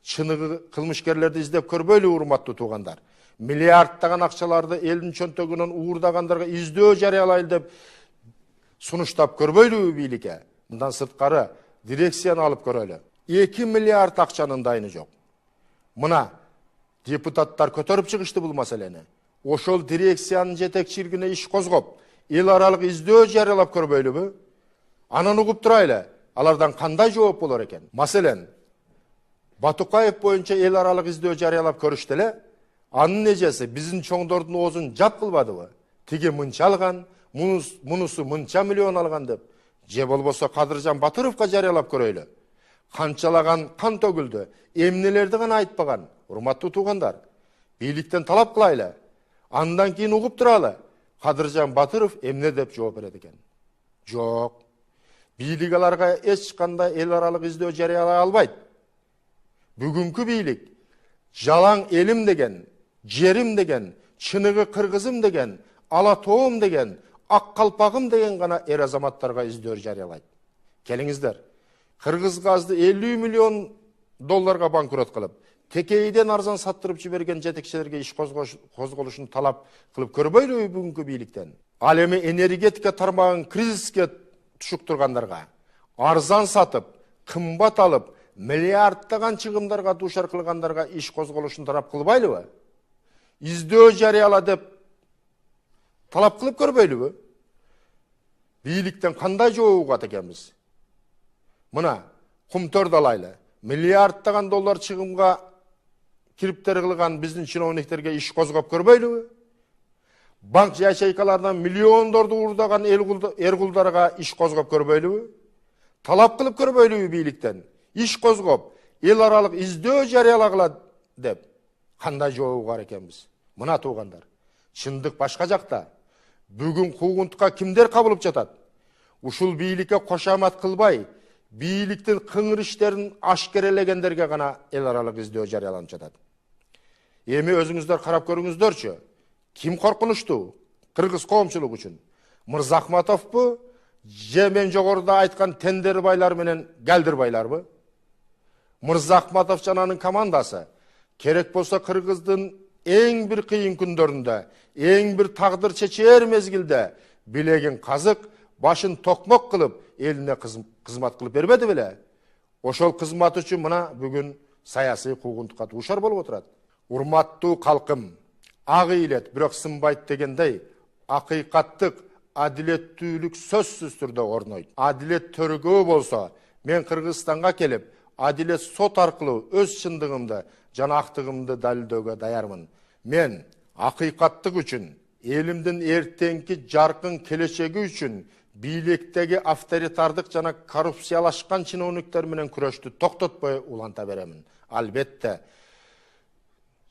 чыныгы кылмышкерлерди издеп көрбөйлү, урматтуу туугандар? Миллиарддаган акчаларды элдин чөнтөгүнөн уурдагандарга издөө жарыялайлы деп сунуштап көрбөйлү бийликке? Мындан сырткары дирекцияны алып көрөлү. 2 миллиард акчанын дайыны жок. Мына депутаттар көтөрүп чыгышты бул маселени. Ошол дирекциянын жетекчилигине иш козгоп, эл аралык издөө жарыялап көрбөйлүбү? Анан угуп турайлы, алардан кандай жооп болор экен? Маселен, Батукаев боюнча эл аралык издөө жарыялап көрүштү эле, анын нежеси биздин чоңдордун оозун жап кылбадыбы? Тиги мынча алган, мунусу мынча миллион алган деп. Же болбосо Кадыржан Батыровго жарыялап көрөйлү. Канчалаган кан төгүлдү, эмнелерди гана айтпаган. Урматтуу туугандар, бийликтен талап кылайлы. Андан кийин угуп туралы. Кадыржан Батыров эмне деп жооп берет экен? Жок. Бийлик аларга эч кандай эл аралык издөө жарыялай албайт. Бүгүнкү бийлик жалаң элим деген, жерим деген, чыныгы кыргызым деген, ала тоом деген, ак калпагым деген гана эр азаматтарга издөө жарыялайт. Келиңиздер. Кыргыз газды 50 миллион долларга банкрот кылып, текейден арзан саттырып жиберген жетекчилерге иш козголушун талап кылып көрбөйлүбү бүгүнкү бийликтен? Ал эми энергетика тармагын кризиске тушуктургандарга, арзан сатып, кымбат алып, миллиарддаган чыгымдарга дуушар кылгандарга иш козголушун талап кылбайлыбы? Издөө жарыяла деп талап кылып көрбөйлүбү? Бийликтен кандай жооп угат экенбиз? Мына, Кумтөрдү алайлы. Миллиарддаган доллар чыгымга кириптер кылган биздин чиновниктерге иш козгоп көрбөйлүбү? Банк ячейкаларынан миллиондорду уурдаган эр кулдарга иш козгоп көрбөйлүбү? Талап кылып көрбөйлүбү бийликтен? Иш козгоп, эл аралык издөө жарыялагыла деп кандай жооп угар экенбиз? Мына туугандар, чындык башка жакта. Бүгүн куугунтукка кимдер кабылып жатат? Ушул бийликке кошамат кылбай, бийликтин кыңыр иштерин ашкерелегендерге гана эл аралык издөө жарыяланып жатат. Эми өзүңүздөр карап көрүңүздөрчү. Ким коркунучтуу кыргыз коомчулугу үчүн? Мырзахматовбу, же мен жогоруда айткан Тендербайлар менен Галдирбайларбы? Мырзахматов жананын командасы керек болсо кыргыздын эң бир кыйын күндөрүндө, эң бир тагдыр чечер мезгилде билегин казык, башын токмок кылып, элине кызмат кылып бербеди беле? Ошол кызмат үчүн мына бүгүн саясий куугунтукка дуушар болуп отурат. Урматтуу калкым, ак ыйлет, бирок сынбайт дегендей, акыйкаттык, адилеттүүлүк сөзсүз түрдө орнойт. Адилет төрөгөө болсо, мен Кыргызстанга келип, адилет сот аркылуу өз чындыгымды жана актыгымды далилдөөгө даярмын. Мен акыйкаттык үчүн, элимдин эртеңки жаркын келечеги үчүн бийликтеги авторитардык жана коррупциялашкан чиновниктер менен күрөштү токтотпой уланта беремин. Албетте,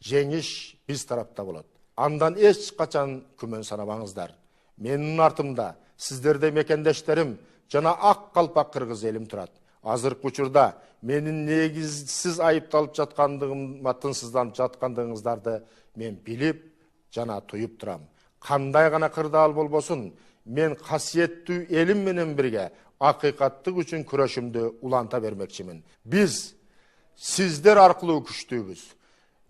жеңиш биз тарапта болот. Андан эч качан күмөн санабаңыздар. Менин артымда сиздерде мекендештерим жана ак калпак кыргыз элим турат. Азыркы учурда менин негизсиз айыпталып жаткандыгыма тынчсызданып жаткандыгыңыздарды мен билип жана туюп турам. Кандай гана кырдаал болбосун, мен касиеттүү элим менен бирге акыйкаттык үчүн күрөшүмдү уланта бермекчимин. Биз сиздер аркылуу күчтүүбүз.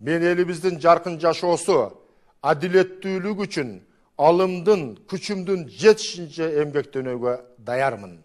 Мен элибиздин жаркын жашоосу, адилеттүүлүк үчүн алымдын, күчүмдүн жетишинче эмгектенүүгө даярмын.